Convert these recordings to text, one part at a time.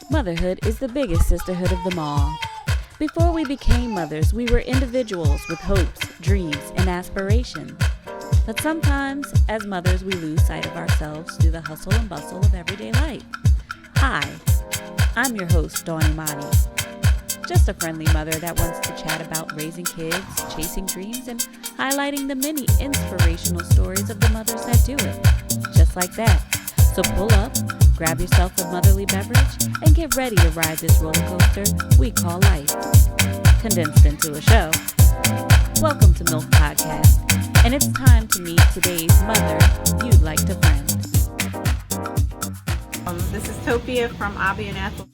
Motherhood is the biggest sisterhood of them all. Before we became mothers, we were individuals with hopes, dreams, and aspirations. But sometimes, as mothers, we lose sight of ourselves through the hustle and bustle of everyday life. Hi, I'm your host, Dawn Imani. Just a friendly mother that wants to chat about raising kids, chasing dreams, and highlighting the many inspirational stories of the mothers that do it. Just like that. So pull up, grab yourself a motherly beverage, and get ready to ride this roller coaster we call life. Condensed into a show. Welcome to MYLF Podcast, and it's time to meet today's mother you'd like to friend. This is Topia from Abiyah Naturals.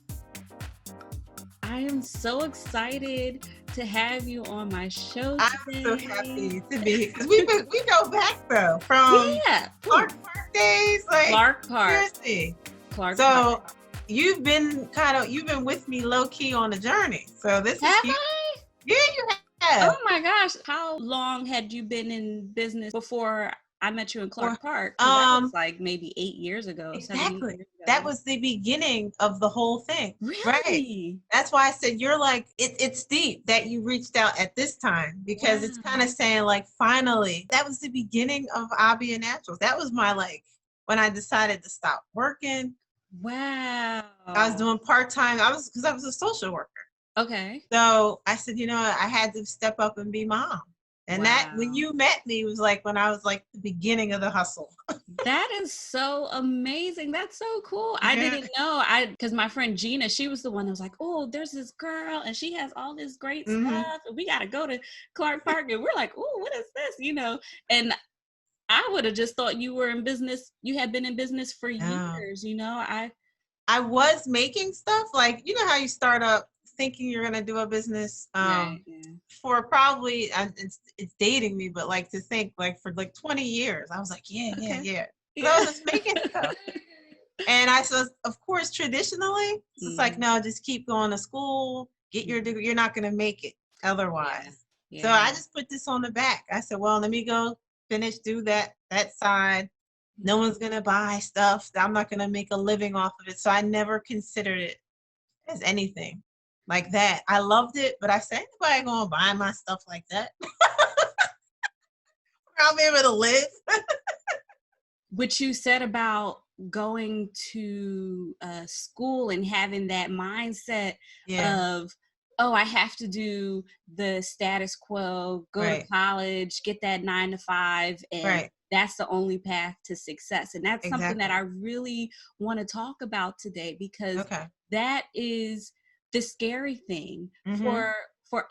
I am so excited to have you on my show today. I'm so happy to be here because we go back though from Clark Park days, like Clark Park. Seriously. Clark so Park. you've been with me low key on the journey. So this have is I? Yeah, you have. Oh my gosh! How long had you been in business before I met you in Clark Park? That was like maybe 8 years ago. Exactly. 7 years ago. That was the beginning of the whole thing. Really? Right. That's why I said you're like, it's deep that you reached out at this time because it's kind of saying like, finally, that was the beginning of Abiyah Naturals. That was my when I decided to stop working. Wow. I was doing part-time. Because I was a social worker. Okay. So I said, I had to step up and be mom. And that, when you met me, was when I was the beginning of the hustle. That is so amazing. That's so cool. I didn't know. Because my friend Gina, she was the one that was like, oh, there's this girl and she has all this great stuff. And we got to go to Clark Park. And we're like, oh, what is this? And I would have just thought you were in business. You had been in business for years, I was making stuff how you start up thinking you're going to do a business for probably, it's dating me, but to think for 20 years, I was like, yeah. So I was just making stuff. And I said, of course, traditionally, it's no, just keep going to school, get your degree. You're not going to make it otherwise. Yeah. So I just put this on the back. I said, well, let me go finish, do that side. No one's going to buy stuff. I'm not going to make a living off of it. So I never considered it as anything like that. I loved it, but I said, anybody going to buy my stuff like that? I'll be able to live. What you said about going to school and having that mindset of, oh, I have to do the status quo, go to college, get that 9 to 5, and that's the only path to success. And that's something that I really want to talk about today because that is the scary thing for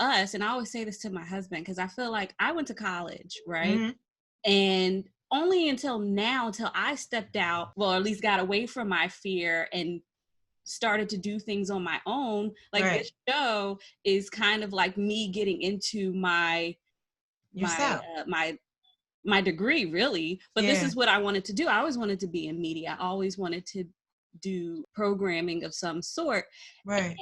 us. And I always say this to my husband because I feel like I went to college, right? And only until I stepped out, well, at least got away from my fear and started to do things on my own. This show is kind of like me getting into my degree, really. But this is what I wanted to do. I always wanted to be in media. I always wanted to do programming of some sort. Right.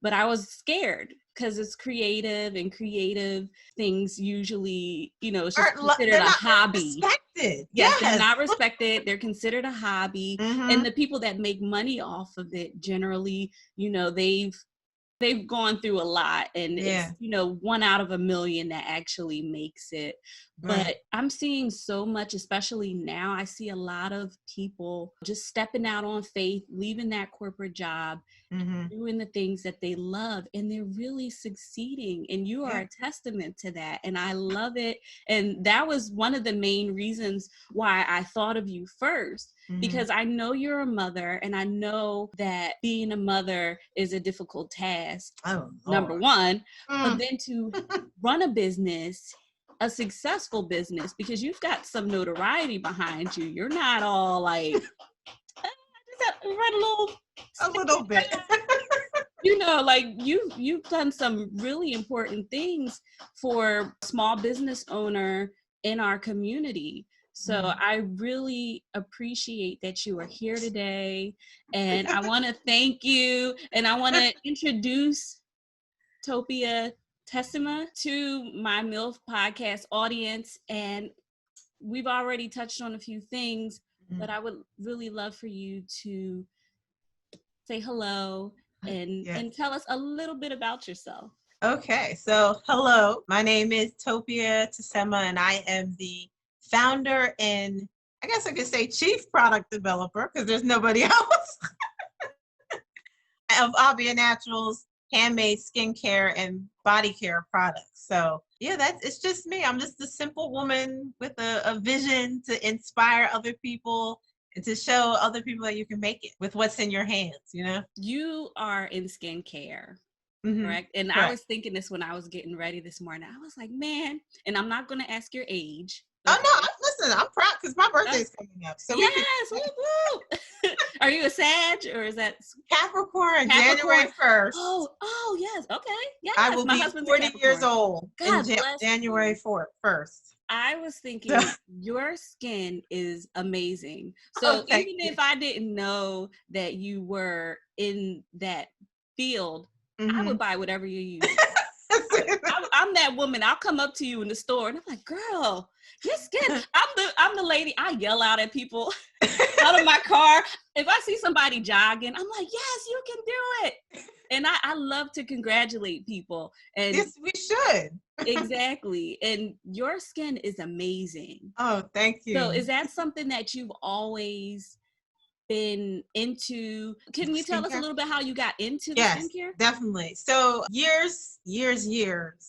But I was scared because it's creative, and creative things usually, it's just considered a hobby. Respected. Yes, they're not respected. They're considered a hobby. And the people that make money off of it generally, they've gone through a lot, and it's 1 out of a million that actually makes it. But I'm seeing so much, especially now, I see a lot of people just stepping out on faith, leaving that corporate job, doing the things that they love, and they're really succeeding. And you are a testament to that. And I love it. And that was one of the main reasons why I thought of you first, because I know you're a mother, and I know that being a mother is a difficult task, number one, but then to run a business, a successful business, because you've got some notoriety behind you. You're not all like, I just have to run a little bit. You've done some really important things for a small business owner in our community. So I really appreciate that you are here today, and I want to thank you, and I want to introduce Topia Tessema to my MYLF podcast audience. And we've already touched on a few things, but I would really love for you to say hello and tell us a little bit about yourself. Okay, so hello, my name is Topia Tessema, and I am the founder and I guess I could say chief product developer, because there's nobody else, of Abiyah Naturals, handmade skincare and body care products. So yeah, it's just me. I'm just a simple woman with a vision to inspire other people and to show other people that you can make it with what's in your hands, you know? You are in skincare. Correct. And Correct. I was thinking this when I was getting ready this morning. I was like, man, and I'm not going to ask your age. Okay? Oh, no, listen, I'm proud because my birthday's coming up. So yes, woo, woo. Are you a Sag or is that Capricorn? January 1st. Oh, yes. Okay. Yes. I will be 40 years old in January 1st. I was thinking your skin is amazing. So even if I didn't know that you were in that field, I would buy whatever you use. I'm that woman. I'll come up to you in the store and I'm like, girl, your skin. I'm the lady. I yell out at people out of my car. If I see somebody jogging, I'm like, yes, you can do it. And I love to congratulate people. And yes, we should. Exactly. And your skin is amazing. Oh, thank you. So is that something that you've always been into? Can you tell us a little bit how you got into the skincare? Definitely. So years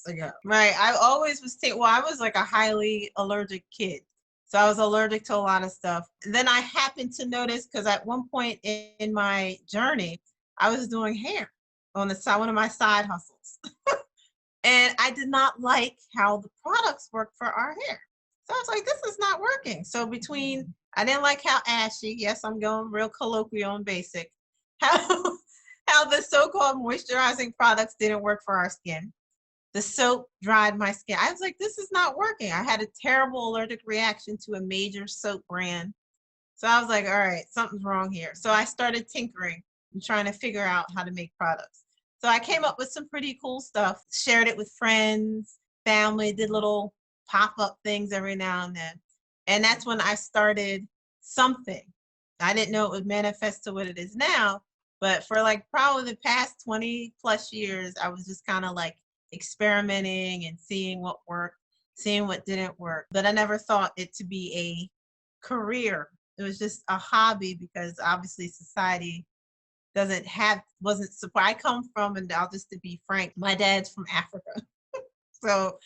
ago, right? I always was I was like a highly allergic kid. So I was allergic to a lot of stuff. And then I happened to notice, because at one point in my journey, I was doing hair on the side, one of my side hustles. And I did not like how the products worked for our hair. So I was like, this is not working. So I didn't like how ashy, yes, I'm going real colloquial and basic, how the so-called moisturizing products didn't work for our skin. The soap dried my skin. I was like, this is not working. I had a terrible allergic reaction to a major soap brand. So I was like, all right, something's wrong here. So I started tinkering and trying to figure out how to make products. So I came up with some pretty cool stuff, shared it with friends, family, did little pop-up things every now and then. And that's when I started something. I didn't know it would manifest to what it is now, but for like probably the past 20 plus years, I was just kind of like experimenting and seeing what worked, seeing what didn't work. But I never thought it to be a career. It was just a hobby, because obviously society wasn't support. I come from, and I'll just to be frank, my dad's from Africa. So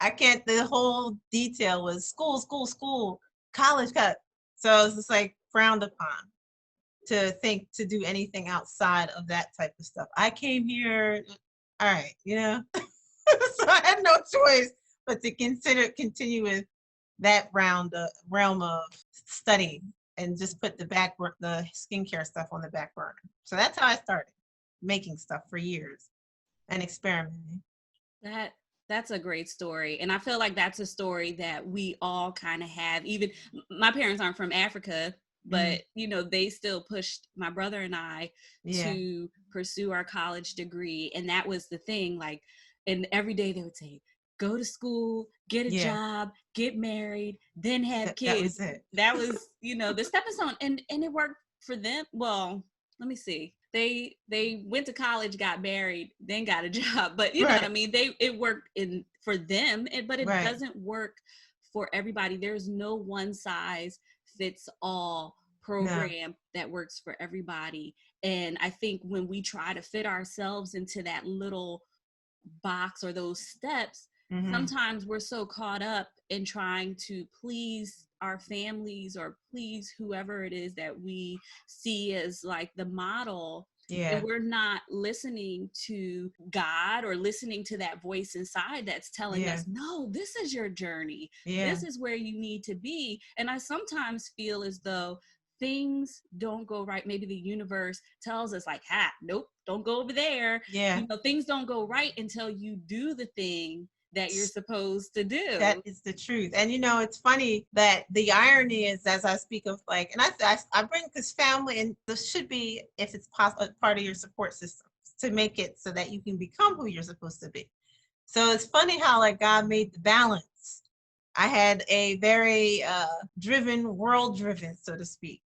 I can't, the whole detail was school, college. So it was just like frowned upon to do anything outside of that type of stuff. I came here, all right, you know, so I had no choice but to continue with that realm of studying and just put the skincare stuff on the back burner. So that's how I started making stuff for years and experimenting. That's a great story. And I feel like that's a story that we all kind of have. Even my parents aren't from Africa, but you know, they still pushed my brother and I to pursue our college degree. And that was the thing, like, and every day they would say, go to school, get a job, get married, then have kids. That was, you know, the stepping stone. And it worked for them. Well, let me see. They went to college, got married, then got a job. But you know what I mean? It worked for them, but it doesn't work for everybody. There's no one size fits all program that works for everybody. And I think when we try to fit ourselves into that little box or those steps, sometimes we're so caught up in trying to please our families or please whoever it is that we see as like the model. And we're not listening to God or listening to that voice inside that's telling us, no, this is your journey. This is where you need to be. And I sometimes feel as though things don't go right. Maybe the universe tells us like, nope, don't go over there. You know, things don't go right until you do the thing that you're supposed to do. That is the truth. And you know, it's funny that the irony is, as I speak of like, and I bring this family, and this should be, if it's possible, part of your support system to make it so that you can become who you're supposed to be. So it's funny how like God made the balance. I had a very world driven, so to speak,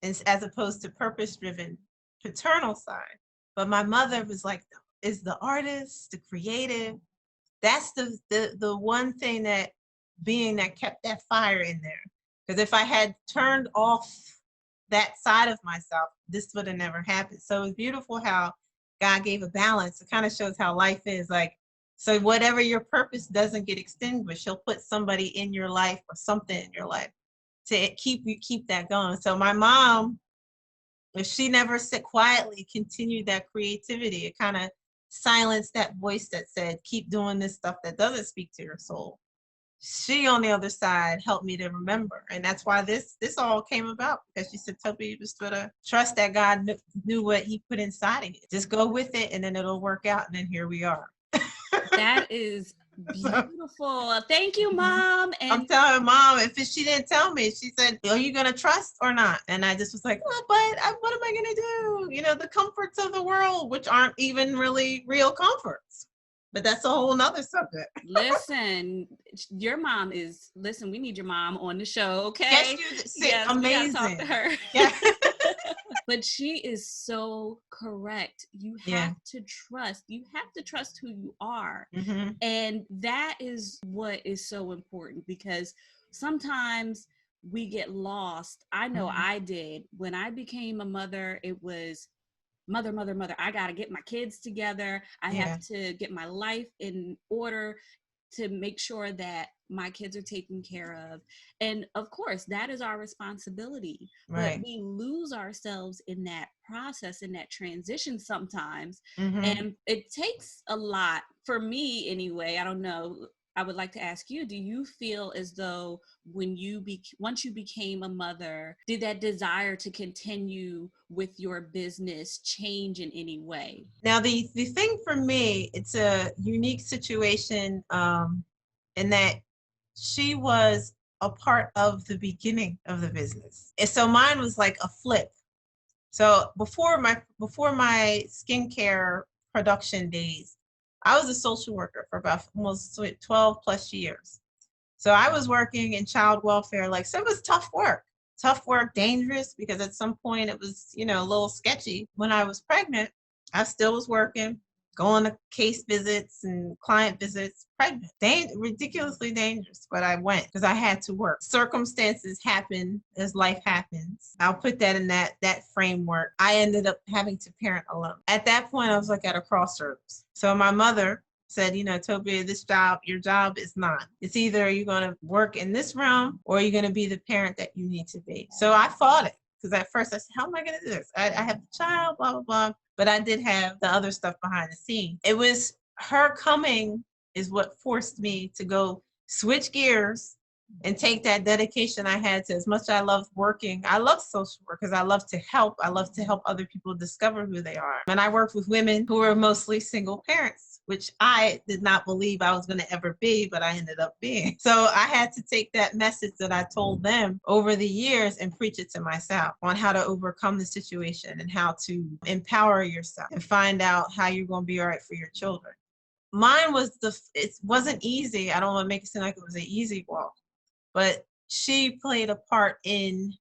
as opposed to purpose driven paternal side. But my mother was like, is the artist, the creative. That's the one thing that kept that fire in there. Because if I had turned off that side of myself, this would have never happened. So it's beautiful how God gave a balance. It kind of shows how life is like. So whatever your purpose doesn't get extinguished, he'll put somebody in your life or something in your life to keep that going. So my mom, if she never sit quietly, continued that creativity, it kind of silenced that voice that said, keep doing this stuff that doesn't speak to your soul. She, on the other side, helped me to remember. And that's why this all came about, because she said, Topia, you just gotta trust that God knew what he put inside of you. Just go with it, and then it'll work out. And then here we are. That is beautiful. Thank you, Mom. And I'm telling Mom, if she didn't tell me, she said, are you going to trust or not? And I just was like, oh, but what am I going to do? You know, the comforts of the world, which aren't even really real comforts. But that's a whole nother subject. Listen, your mom is, we need your mom on the show, okay? Yes, amazing. We gotta talk to her. Yeah. But she is so correct. You have to trust. You have to trust who you are. Mm-hmm. And that is what is so important, because sometimes we get lost. I know I did. When I became a mother, it was mother. I got to get my kids together. I have to get my life in order to make sure that my kids are taken care of. And of course, that is our responsibility. Right. But we lose ourselves in that process, in that transition sometimes. Mm-hmm. And it takes a lot, for me anyway. I don't know. I would like to ask you, do you feel as though when once you became a mother, did that desire to continue with your business change in any way? Now, the thing for me, it's a unique situation in that she was a part of the beginning of the business. And so mine was like a flip. So before my skincare production days, I was a social worker for about almost 12 plus years. So I was working in child welfare. So it was tough work, dangerous, because at some point it was, a little sketchy. When I was pregnant, I still was working, going to case visits and client visits, pregnant. Ridiculously dangerous, but I went because I had to work. Circumstances happen as life happens. I'll put that in that framework. I ended up having to parent alone. At that point, I was like at a crossroads. So my mother said, Topia, your job is not. It's either you're going to work in this realm or you're going to be the parent that you need to be. So I fought it, because at first I said, how am I going to do this? I have the child, blah, blah, blah. But I did have the other stuff behind the scenes. It was her coming is what forced me to go switch gears and take that dedication I had to, as much as I loved working. I love social work because I love to help. I love to help other people discover who they are. And I worked with women who were mostly single parents, which I did not believe I was going to ever be, but I ended up being. So I had to take that message that I told them over the years and preach it to myself on how to overcome the situation and how to empower yourself and find out how you're going to be all right for your children. Mine was it wasn't easy. I don't want to make it seem like it was an easy walk, but she played a part in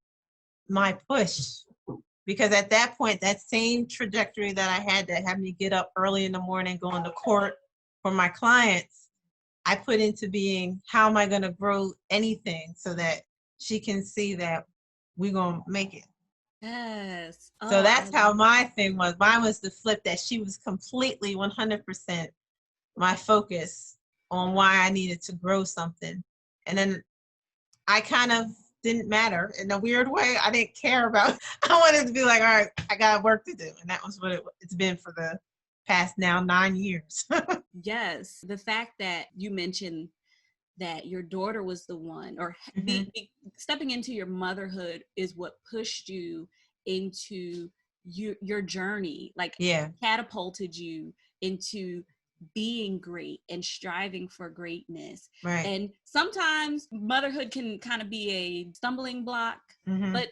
my push. Because at that point, that same trajectory that I had to have me get up early in the morning, going to court for my clients, I put into being, how am I going to grow anything so that she can see that we're going to make it? Yes. So that's how my thing was. Mine was the flip, that she was completely 100% my focus on why I needed to grow something. And then I kind of didn't matter in a weird way. I didn't care about, I wanted to be like, all right, I got work to do. And that was what it's been for the past now 9 years. Yes. The fact that you mentioned that your daughter was the one, or stepping into your motherhood is what pushed you into your journey, catapulted you into being great and striving for greatness. Right. And sometimes motherhood can kind of be a stumbling block, but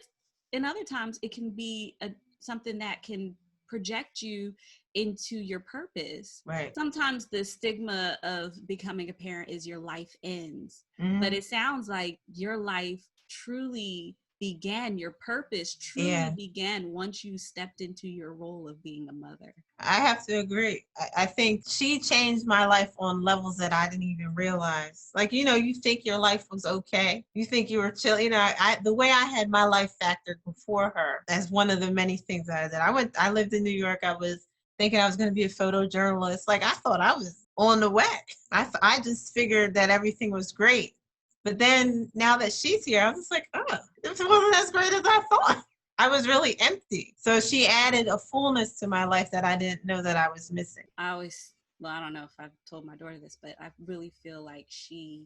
in other times it can be something that can project you into your purpose. Right. Sometimes the stigma of becoming a parent is your life ends, but it sounds like your life truly began. Your purpose truly began once you stepped into your role of being a mother. I have to agree. I think she changed my life on levels that I didn't even realize. Like, you know, you think your life was okay. You think you were chill. You know, the way I had my life factored before her as one of the many things that I did. I lived in New York. I was thinking I was going to be a photojournalist. Like, I thought I was on the way. I just figured that everything was great. But then now that she's here, I was just like, oh, it wasn't as great as I thought. I was really empty. So she added a fullness to my life that I didn't know that I was missing. I don't know if I've told my daughter this, but I really feel like she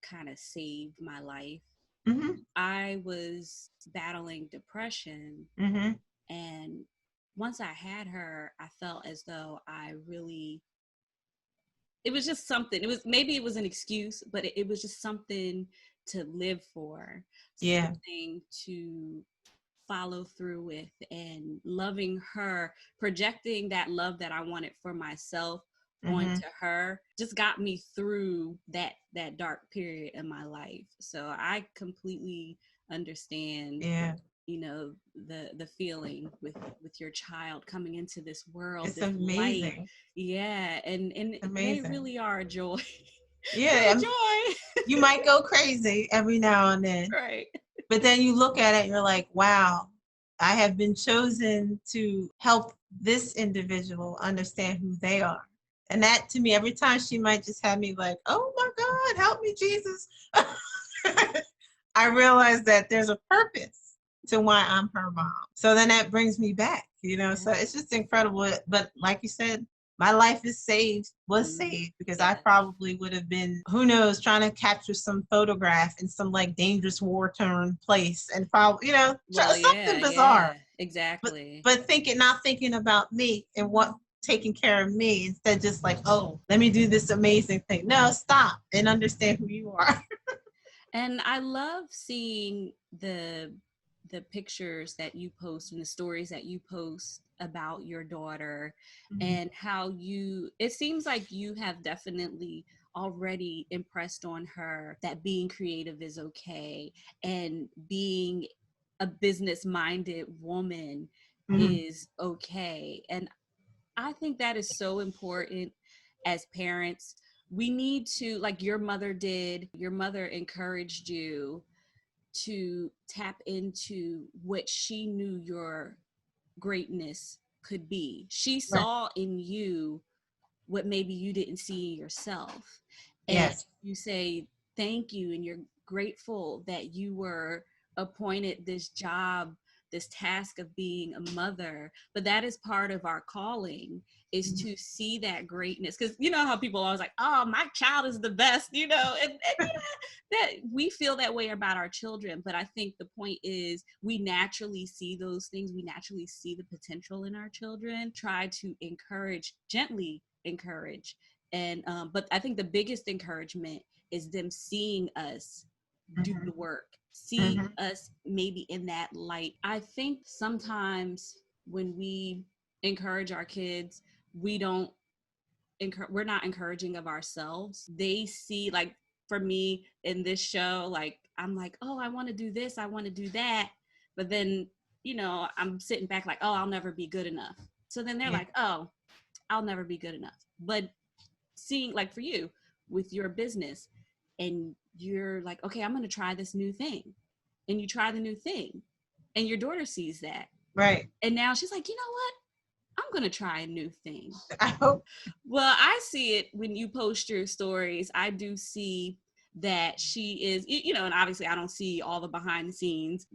kind of saved my life. Mm-hmm. I was battling depression. Mm-hmm. And once I had her, I felt as though it was just something. Maybe it was an excuse, but it was just something to live for. Yeah. Something to follow through with, and loving her, projecting that love that I wanted for myself onto her, just got me through that dark period in my life. So I completely understand. Yeah. You know, the feeling with your child coming into this world. It's amazing. Light. Yeah, and they really are a joy. Yeah, a joy. You might go crazy every now and then. Right. But then you look at it and you're like, wow, I have been chosen to help this individual understand who they are. And that, to me, every time she might just have me like, oh my God, help me, Jesus. I realize that there's a purpose to why I'm her mom. So then that brings me back, you know, so it's just incredible. But like you said, my life was saved because I probably would have been, who knows, trying to capture some photograph in some like dangerous war-torn place and probably, you know, something bizarre. Yeah, exactly. But not thinking about me and what taking care of me, instead just like, oh, let me do this amazing thing. No, stop and understand who you are. And I love seeing the pictures that you post and the stories that you post about your daughter, and how it seems like you have definitely already impressed on her that being creative is okay, and being a business-minded woman is okay. And I think that is so important as parents. We need to, like your mother did, your mother encouraged you to tap into what she knew your greatness could be. She saw in you what maybe you didn't see in yourself. And you say thank you, and you're grateful that you were appointed this job, this task of being a mother. But that is part of our calling, is to see that greatness. Because you know how people are always like, oh, my child is the best, you know, and you know, that we feel that way about our children. But I think the point is, we naturally see those things. We naturally see the potential in our children. Try to gently encourage. And but I think the biggest encouragement is them seeing us do the work, see us maybe in that light. I think sometimes when we encourage our kids, we're not encouraging of ourselves. They see, like for me in this show, like I'm like, oh, I want to do this, I want to do that, but then, you know, I'm sitting back like, oh, I'll never be good enough. So then they're like, oh, I'll never be good enough. But seeing, like for you with your business, and you're like, okay, I'm going to try this new thing, and you try the new thing, and your daughter sees that, right? And now she's like, you know what? I'm going to try a new thing. I hope. Well, I see it when you post your stories. I do see that she is, you know, and obviously I don't see all the behind the scenes.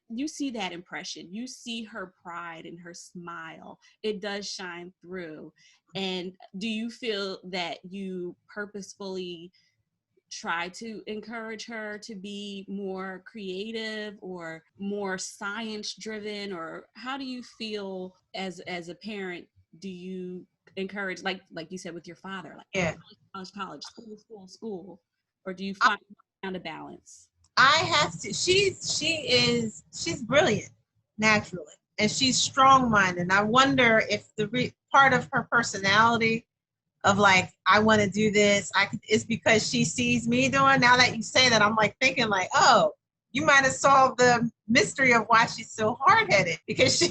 You see that impression. You see her pride and her smile. It does shine through. And do you feel that you purposefully try to encourage her to be more creative or more science driven, or how do you feel as a parent? Do you encourage, like you said with your father, like college, school, or do you find a balance? I have to. She's brilliant naturally, and she's strong-minded. I wonder if the part of her personality of like, I want to do this, it's because she sees me doing. Now that you say that, I'm like thinking like, oh, you might have solved the mystery of why she's so hard-headed, because she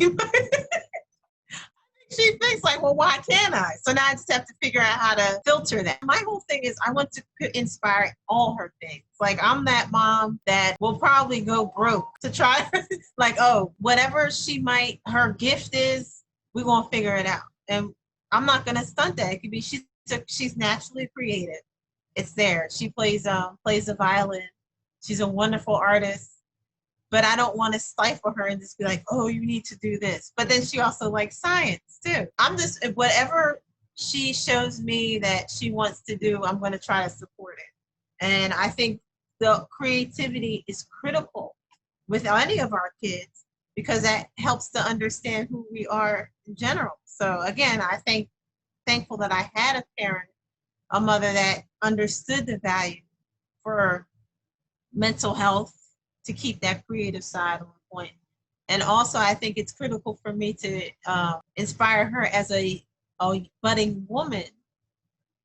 thinks like, well, why can't I? So now I just have to figure out how to filter that. My whole thing is I want to inspire all her things. Like, I'm that mom that will probably go broke to try, like, oh, whatever her gift is, we're going to figure it out. And I'm not going to stunt that. It could be she's naturally creative. It's there. She plays the violin. She's a wonderful artist. But I don't want to stifle her and just be like, oh, you need to do this. But then she also likes science too. I'm just, whatever she shows me that she wants to do, I'm going to try to support it. And I think the creativity is critical with any of our kids, because that helps to understand who we are in general. So again, thankful that I had a mother that understood the value for mental health, to keep that creative side on point. And also, I think it's critical for me to inspire her as a budding woman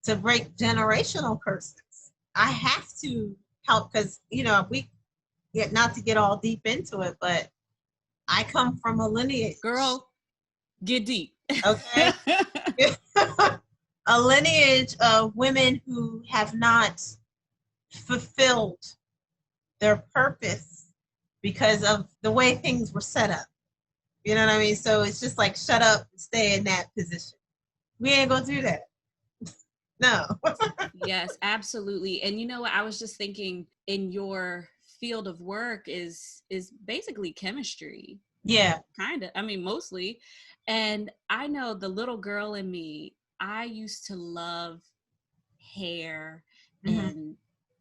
to break generational curses. I have to help, because, not to get all deep into it, but I come from a lineage. Girl, get deep. Okay. A lineage of women who have not fulfilled their purpose because of the way things were set up. You know what I mean? So it's just like, shut up and stay in that position. We ain't gonna do that. No. Yes, absolutely. And you know what? I was just thinking, in your field of work is basically chemistry. Yeah. Kind of. I mean, mostly. And I know the little girl in me, I used to love hair and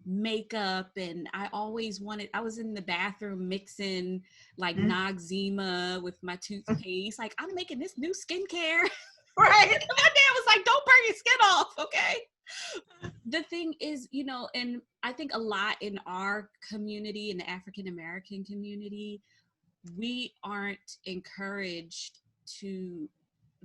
makeup, and I was in the bathroom mixing like Noxzema with my toothpaste, like, I'm making this new skincare. Right. My dad was like, don't burn your skin off, okay? The thing is, and I think a lot in our community, in the African American community, we aren't encouraged to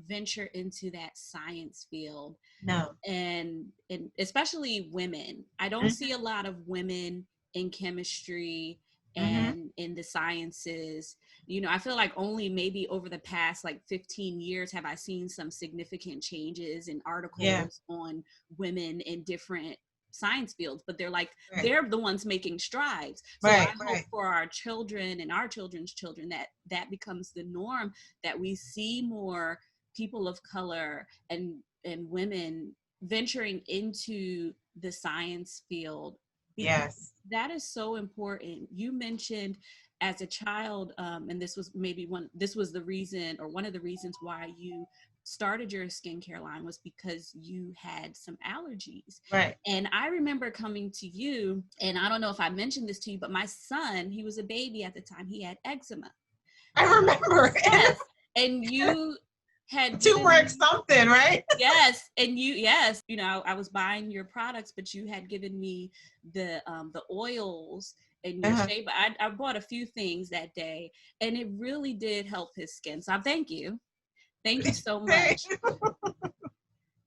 venture into that science field. No. And especially women. I don't see a lot of women in chemistry and in the sciences. I feel like only maybe over the past like 15 years have I seen some significant changes in articles on women in different science fields, but they're like, they're the ones making strides. So I hope for our children and our children's children that becomes the norm, that we see more people of color and women venturing into the science field. Yes, that is so important. You mentioned as a child, and this was the reason, or one of the reasons why you started your skincare line, was because you had some allergies. Right. And I remember coming to you, and I don't know if I mentioned this to you, but my son, he was a baby at the time, he had eczema. I remember. Yes. And you had turmeric something, right? Yes. And I was buying your products, but you had given me the oils and your shea. I bought a few things that day, and it really did help his skin. So thank you so much.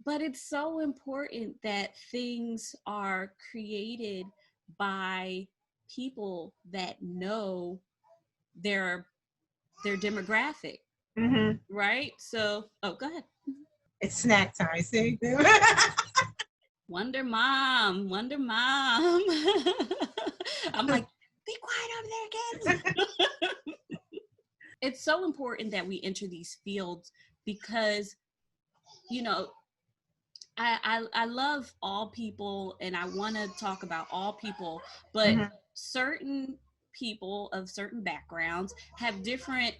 But it's so important that things are created by people that know their demographic. Right? So, go ahead. It's snack time. See? Wonder Mom. I'm like, be quiet over there, kids. It's so important that we enter these fields because, I love all people, and I want to talk about all people, but certain people of certain backgrounds have different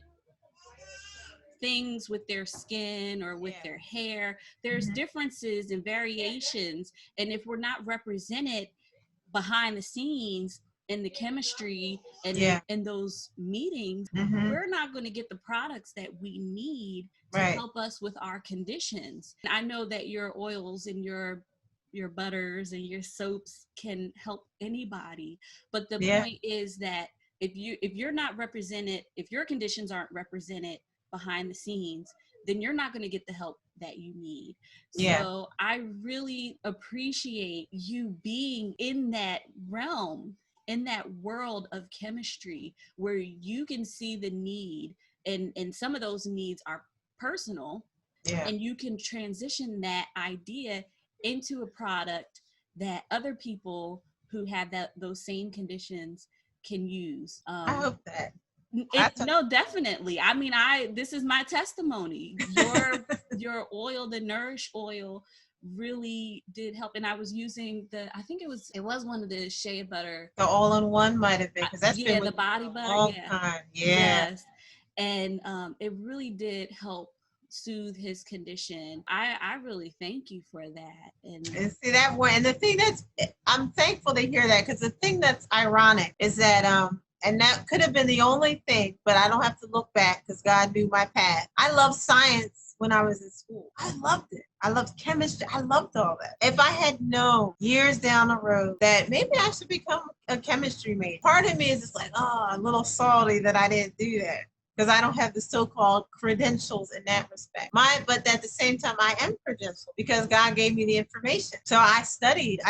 things with their skin or with their hair. There's differences and variations, and if we're not represented behind the scenes in the chemistry and in those meetings, we're not going to get the products that we need to help us with our conditions. I know that your oils and your butters and your soaps can help anybody, but the point is that if you're not represented, if your conditions aren't represented behind the scenes, then you're not going to get the help that you need. So I really appreciate you being in that realm in that world of chemistry where you can see the need, and some of those needs are personal, and you can transition that idea into a product that other people who have those same conditions can use. I hope that. No, definitely. I mean, this is my testimony. Your oil, the Nourish oil, really did help. And I was using I think it was one of the shea butter. The all-in-one might have been, because that's been the body butter. Long time. Yes. And it really did help soothe his condition. I really thank you for that. And see that one. And the thing I'm thankful to hear that, because the thing that's ironic is that and that could have been the only thing, but I don't have to look back because God knew my path. I loved science when I was in school. I loved it. I loved chemistry. I loved all that. If I had known years down the road that maybe I should become a chemistry major, part of me is just like, a little salty that I didn't do that, because I don't have the so-called credentials in that respect. But at the same time, I am credentialed because God gave me the information. So I studied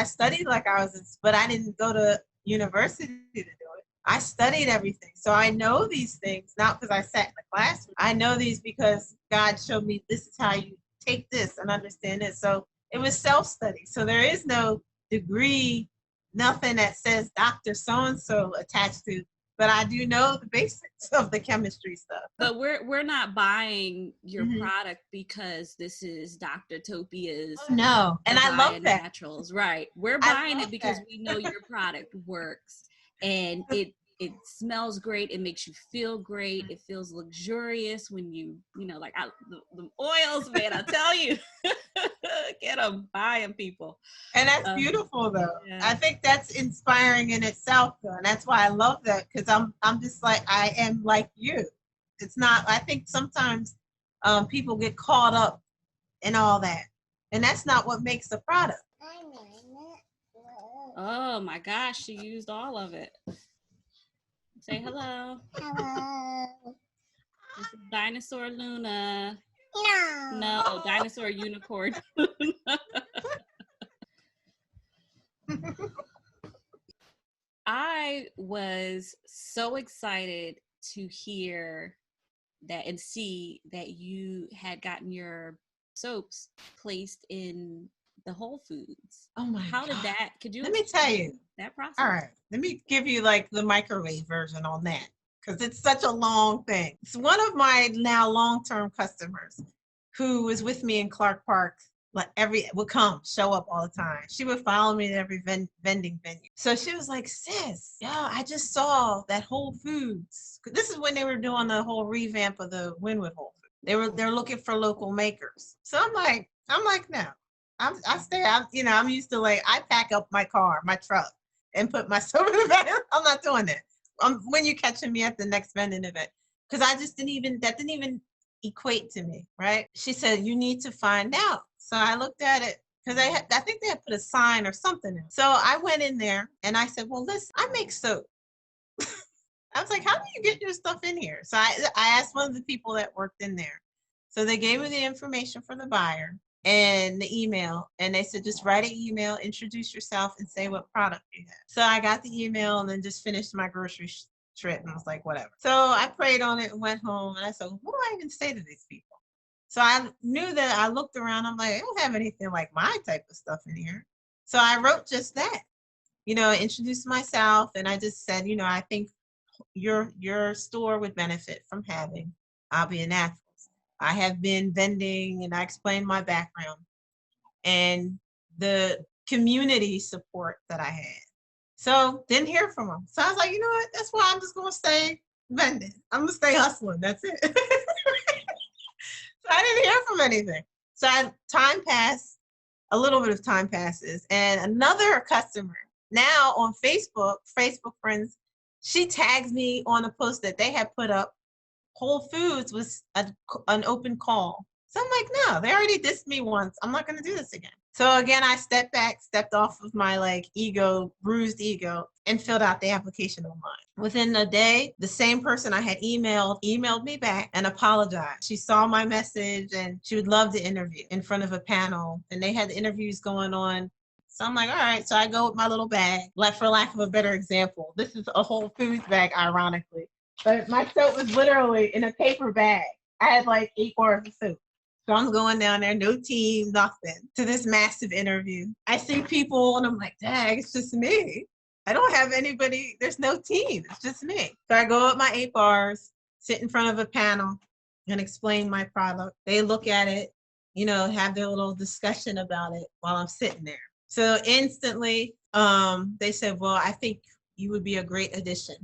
like I was, but I didn't go to university to do it. I studied everything. So I know these things, not because I sat in the classroom. I know these because God showed me this is how you take this and understand it. So it was self-study. So there is no degree, nothing that says Dr. So-and-so attached to, but I do know the basics of the chemistry stuff. But we're not buying your product because this is Dr. Topia's. Oh, no. And I love that. Naturals, right. We're buying it because we know your product works, and it smells great. It makes you feel great. It feels luxurious when like the oils, man, I tell you, get them, buy them, people. And that's beautiful, though. Yeah. I think that's inspiring in itself, though. And that's why I love that, because I'm just like, I am like you. It's not, I think sometimes people get caught up in all that. And that's not what makes the product. Oh my gosh, she used all of it. Say hello. Hello. This is Dinosaur Luna. No, Dinosaur Unicorn. I was so excited to hear that and see that you had gotten your soaps placed in the Whole Foods. Oh my God. Could you let me tell you that process? All right, let me give you like the microwave version on that, because it's such a long thing. It's one of my now long-term customers who was with me in Clark Park, like would show up all the time. She would follow me to every vending venue. So she was like, sis, I just saw that Whole Foods. This is when they were doing the whole revamp of the Wynwood Whole Foods. They're looking for local makers. So I'm like, no. I'm used to, like, I pack up my truck and put my soap in the bag. I'm not doing that. When you're catching me at the next vending event, because that didn't even equate to me, right? She said, you need to find out. So I looked at it, because I think they had put a sign or something in. So I went in there and I said, well, listen, I make soap. I was like, how do you get your stuff in here? So I asked one of the people that worked in there. So they gave me the information for the buyer and the email, and they said, just write an email, introduce yourself, and say what product you have. So I got the email and then just finished my grocery trip, and I was like, whatever. So I prayed on it and went home, and I said, what do I even say to these people? So I knew that I looked around, I'm like, I don't have anything like my type of stuff in here. So I wrote just that, introduced myself, and I just said, I think your store would benefit from having Abiyah Naturals. I have been vending, and I explained my background and the community support that I had. So didn't hear from them. So I was like, you know what? That's why I'm just going to stay vending. I'm going to stay hustling. That's it. So I didn't hear from anything. So time passed, a little bit of time passes, and another customer now on Facebook friends, she tags me on a post that they had put up. Whole Foods was an open call. So I'm like, no, they already dissed me once. I'm not going to do this again. So again, I stepped off of my bruised ego, and filled out the application online. Within a day, the same person I had emailed me back and apologized. She saw my message and she would love to interview in front of a panel. And they had interviews going on So I'm like, all right. So I go with my little bag, like for lack of a better example. This is a Whole Foods bag, ironically. But my soap was literally in a paper bag. I had like 8 bars of soap. So I'm going down there, no team, nothing, to this massive interview. I see people and I'm like, dang, it's just me. I don't have anybody. There's no team. It's just me. So I go up my 8 bars, sit in front of a panel and explain my product. They look at it, have their little discussion about it while I'm sitting there. So instantly, they said, well, I think you would be a great addition.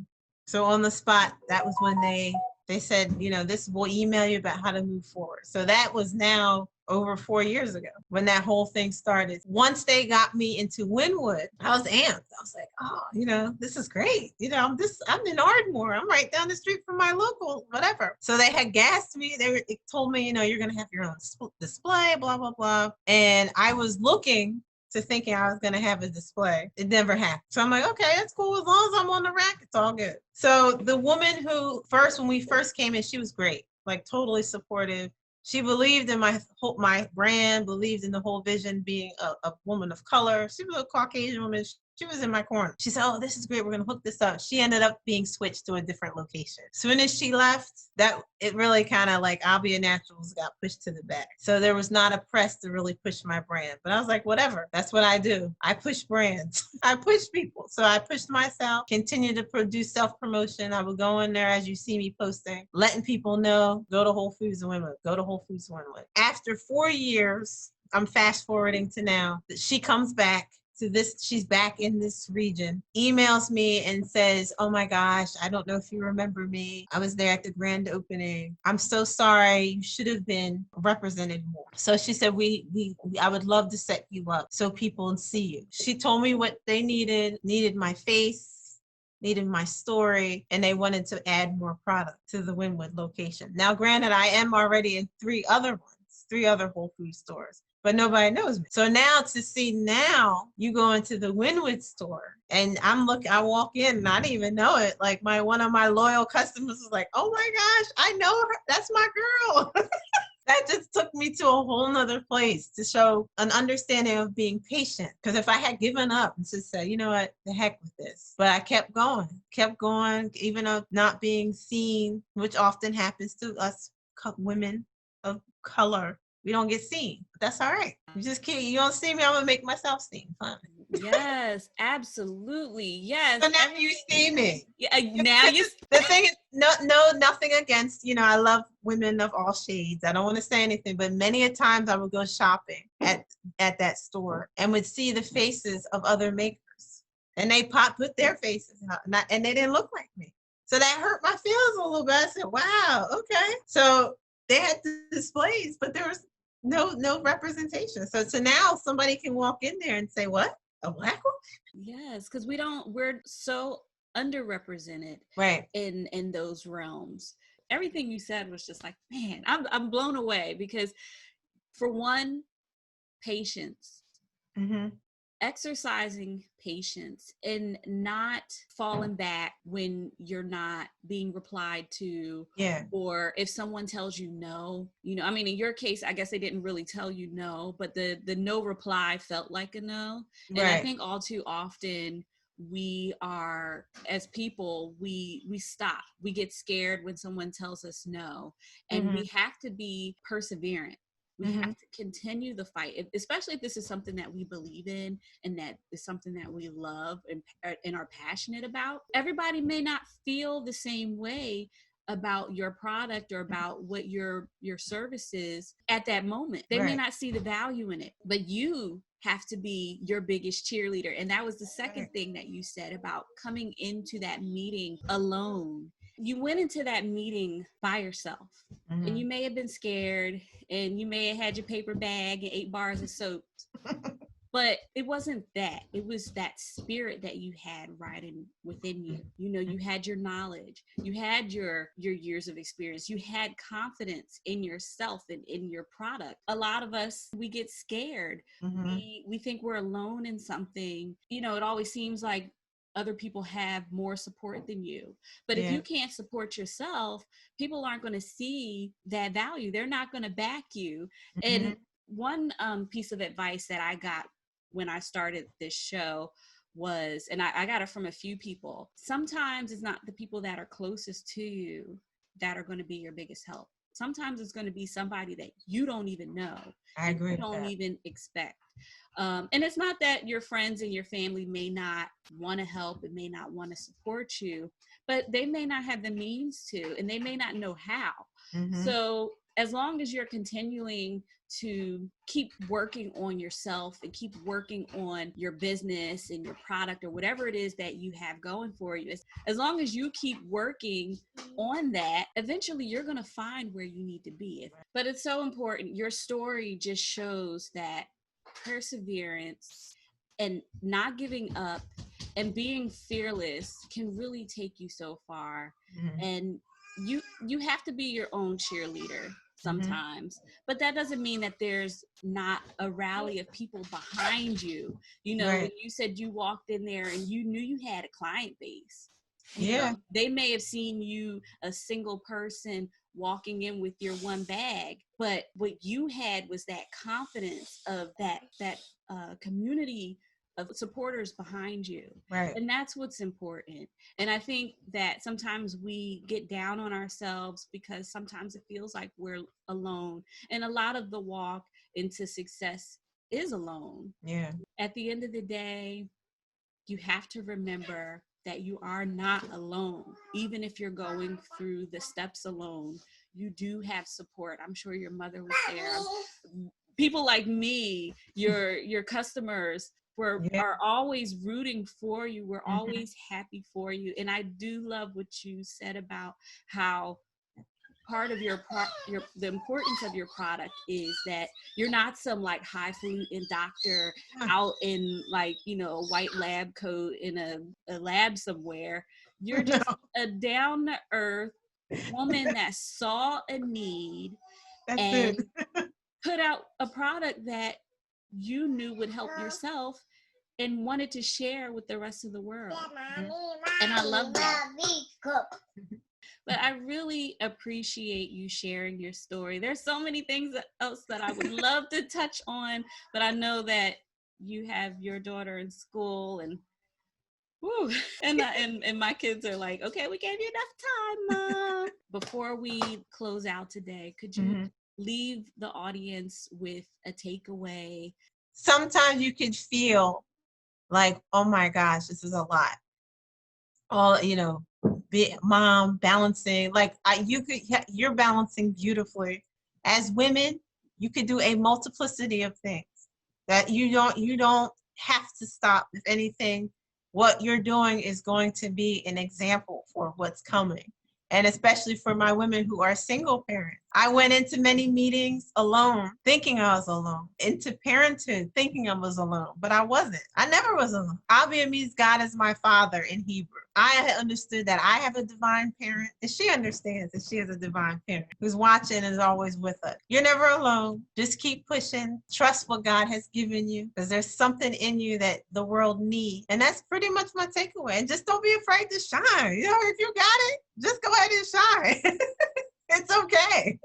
So on the spot, that was when they said, this will email you about how to move forward. So that was now over 4 years ago when that whole thing started. Once they got me into Wynwood, I was amped. I was like, oh, this is great. I'm in Ardmore. I'm right down the street from my local, whatever. So they had gassed me. They told me, you're going to have your own display, blah, blah, blah. And I was looking to thinking I was going to have a display. It never happened. So I'm like, okay, that's cool. As long as I'm on the rack, it's all good. So the woman who when we first came in, she was great, like totally supportive. She believed in my brand, believed in the whole vision, being a woman of color. She was a Caucasian woman. She was in my corner. She said, oh, this is great. We're going to hook this up. She ended up being switched to a different location. As soon as she left, it really kind of like Abiyah Naturals got pushed to the back. So there was not a press to really push my brand. But I was like, whatever. That's what I do. I push brands. I push people. So I pushed myself, continued to produce self-promotion. I would go in there as you see me posting, letting people know, go to Whole Foods and Wynwood. Go to Whole Foods and Wynwood. After 4 years, I'm fast forwarding to now, that she comes back to this, she's back in this region, emails me and says, oh my gosh, I don't know if you remember me. I was there at the grand opening. I'm so sorry. You should have been represented more. So she said, I would love to set you up so people see you. She told me what they needed my face, needed my story, and they wanted to add more product to the Wynwood location. Now, granted, I am already in 3 other Whole Foods stores, but nobody knows me. So now you go into the Wynwood store and I walk in and I didn't even know it. Like one of my loyal customers was like, oh my gosh, I know her. That's my girl. That just took me to a whole nother place to show an understanding of being patient. Because if I had given up and just said, you know what, the heck with this. But I kept going, even though not being seen, which often happens to us women of color. We don't get seen, but that's all right. You don't see me, I'm gonna make myself seen. Fine. Yes, absolutely. Yes. So now you see me. Yeah, now you. The thing is, nothing against, I love women of all shades. I don't want to say anything, but many a times I would go shopping at that store and would see the faces of other makers, and they put their faces out, and they didn't look like me. So that hurt my feelings a little bit. I said, wow, okay. So they had displays, but there was no representation. So now somebody can walk in there and say, what? A Black woman? Yes, because we're so underrepresented, right, in those realms. Everything you said was just like, man, I'm blown away, because for one, patience. Mm-hmm. Exercising patience and not falling back when you're not being replied to, or if someone tells you no, I mean, in your case, I guess they didn't really tell you no, but the no reply felt like a no. And I think all too often we are, as people, we stop, we get scared when someone tells us no, and we have to be perseverant. We have to continue the fight, especially if this is something that we believe in and that is something that we love and are passionate about. Everybody may not feel the same way about your product or about what your service is at that moment. They may not see the value in it, but you have to be your biggest cheerleader. And that was the second thing that you said about coming into that meeting alone. You went into that meeting by yourself, and you may have been scared, and you may have had your paper bag and 8 bars of soap, but it wasn't that. It was that spirit that you had riding within you. You had your knowledge, you had your years of experience, you had confidence in yourself and in your product. A lot of us, we get scared. We think we're alone in something. It always seems like other people have more support than you. But if you can't support yourself, people aren't going to see that value. They're not going to back you. And one piece of advice that I got when I started this show was, and I got it from a few people, sometimes it's not the people that are closest to you that are going to be your biggest help. Sometimes it's going to be somebody that you don't even know. I agree. You don't even expect. And it's not that your friends and your family may not want to help and may not want to support you, but they may not have the means to, and they may not know how. So as long as you're continuing to keep working on yourself and keep working on your business and your product or whatever it is that you have going for you, as long as you keep working on that, eventually you're going to find where you need to be. But it's so important. Your story just shows that perseverance and not giving up and being fearless can really take you so far. And you have to be your own cheerleader sometimes, but that doesn't mean that there's not a rally of people behind you. You know, when you said you walked in there and you knew you had a client base. You know, they may have seen you a single person walking in with your one bag, but what you had was that confidence of that community of supporters behind you. And that's what's important. And I think that sometimes we get down on ourselves because sometimes it feels like we're alone. And a lot of the walk into success is alone. At the end of the day, you have to remember that you are not alone. Even if you're going through the steps alone, you do have support. I'm sure your mother was there. People like me, your customers, are always rooting for you. We're always happy for you. And I do love what you said about how part of the importance of your product is that you're not some like highfalutin doctor out in like, you know, a white lab coat in a lab somewhere. You're just a down to earth woman that saw a need and put out a product that you knew would help yourself and wanted to share with the rest of the world. And I love that. But I really appreciate you sharing your story. There's so many things else that I would love to touch on, but I know that you have your daughter in school and and my kids are like, okay, we gave you enough time, Mom. Before we close out today, could you leave the audience with a takeaway? Sometimes you can feel like, oh my gosh, this is a lot. All, you know, mom balancing, like you're balancing beautifully. As women, you could do a multiplicity of things that you don't have to stop. If anything, what you're doing is going to be an example for what's coming. And especially for my women who are single parents. I went into many meetings alone, thinking I was alone, into parenthood, thinking I was alone, but I wasn't. I never was alone. Abiyah means God is my father in Hebrew. I understood that I have a divine parent, and she understands that she is a divine parent who's watching and is always with us. You're never alone. Just keep pushing. Trust what God has given you, because there's something in you that the world needs. And that's pretty much my takeaway. And just don't be afraid to shine. You know, if you got it, just go ahead and shine. It's okay.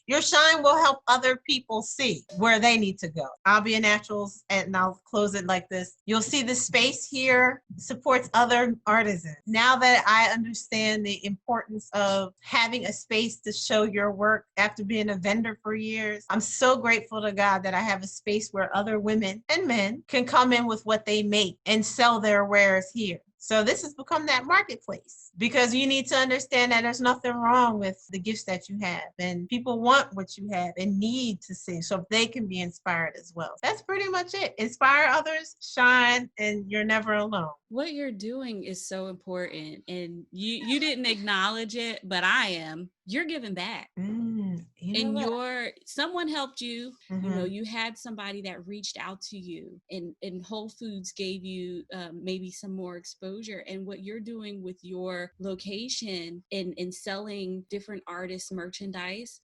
Your shine will help other people see where they need to go. Abiyah Naturals, and I'll close it like this. You'll see the space here supports other artisans. Now that I understand the importance of having a space to show your work after being a vendor for years, I'm so grateful to God that I have a space where other women and men can come in with what they make and sell their wares here. So this has become that marketplace, because you need to understand that there's nothing wrong with the gifts that you have, and people want what you have and need to see so they can be inspired as well. That's pretty much it. Inspire others, shine, and you're never alone. What you're doing is so important, and you didn't acknowledge it, but I am. You're giving back. Someone helped you. You know, you had somebody that reached out to you, and Whole Foods gave you maybe some more exposure. And what you're doing with your location and selling different artists' merchandise,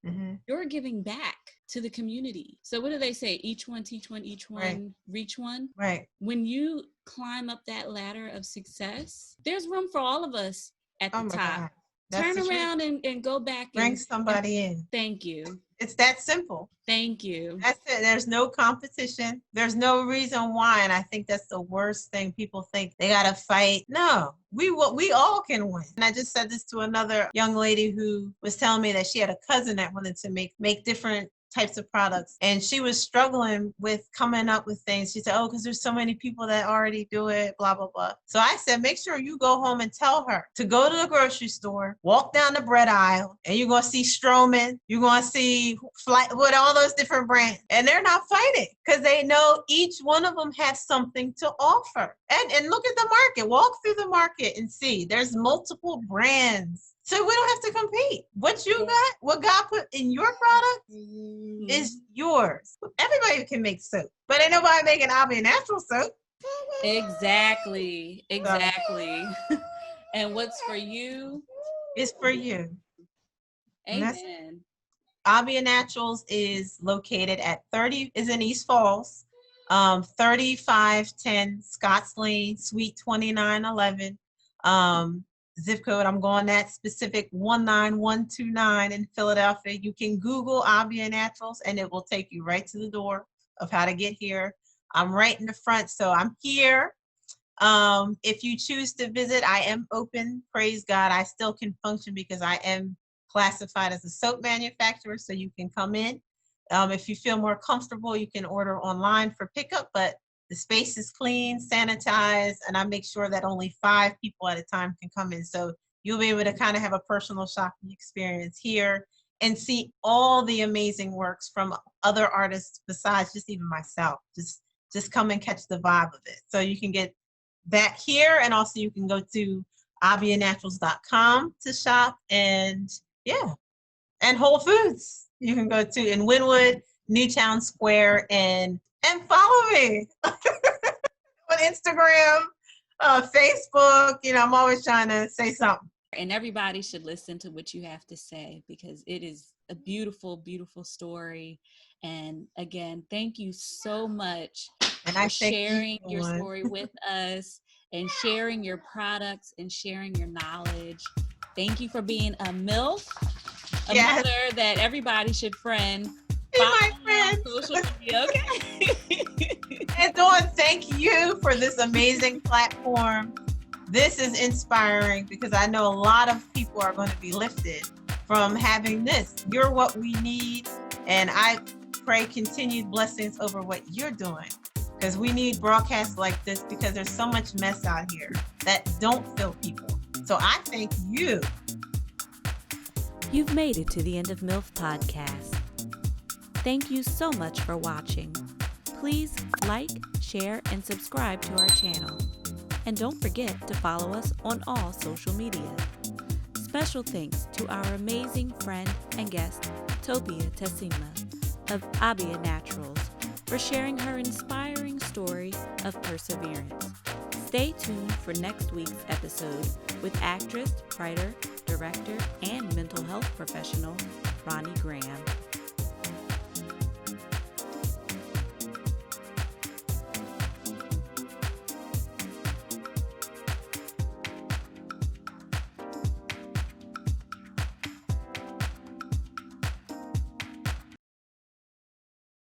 you're giving back to the community. So what do they say? Each one, teach one, each one, reach one. Right. When you climb up that ladder of success, there's room for all of us at the top. God. Turn around and go back. Bring somebody in. Thank you. It's that simple. Thank you. That's it. There's no competition. There's no reason why. And I think that's the worst thing. People think they got to fight. No, we all can win. And I just said this to another young lady who was telling me that she had a cousin that wanted to make different types of products, and she was struggling with coming up with things. She said, oh, because there's so many people that already do it, blah blah blah. So I said, make sure you go home and tell her to go to the grocery store, walk down the bread aisle, and you're going to see Stroman, you're going to see Flight with all those different brands, and they're not fighting because they know each one of them has something to offer. And look at the market, walk through the market and see there's multiple brands. So we don't have to compete. What you got, what God put in your product is yours. Everybody can make soap, but ain't nobody making Abiyah Naturals soap. Exactly. And what's for you is for you. Amen. Abiyah Naturals is located at is in East Falls, 3510 Scotts Lane, Suite 2911. Zip code, I'm going that specific 19129 in Philadelphia. You can Google Abiyah Naturals and it will take you right to the door of how to get here. I'm right in the front, so I'm here. If you choose to visit, I am open. Praise God, I still can function because I am classified as a soap manufacturer, so you can come in. If you feel more comfortable, you can order online for pickup, but the space is clean, sanitized, and I make sure that only 5 people at a time can come in. So you'll be able to kind of have a personal shopping experience here and see all the amazing works from other artists besides just even myself. Just come and catch the vibe of it. So you can get that here, and also you can go to abiyahnaturals.com to shop, and and Whole Foods you can go to in Wynwood, Newtown Square, and follow me on Instagram, Facebook. I'm always trying to say something. And everybody should listen to what you have to say because it is a beautiful, beautiful story. And again, thank you so much for sharing your story with us and sharing your products and sharing your knowledge. Thank you for being a MYLF, mother that everybody should friend. Be my friend. Social media, okay. And Dawn, thank you for this amazing platform. This is inspiring because I know a lot of people are going to be lifted from having this. You're what we need, and I pray continued blessings over what you're doing because we need broadcasts like this because there's so much mess out here that don't fill people. So I thank you. You've made it to the end of MYLF Podcast. Thank you so much for watching. Please like, share, and subscribe to our channel. And don't forget to follow us on all social media. Special thanks to our amazing friend and guest, Topia Tessema of Abiyah Naturals, for sharing her inspiring story of perseverance. Stay tuned for next week's episode with actress, writer, director, and mental health professional, Ronnie Graham.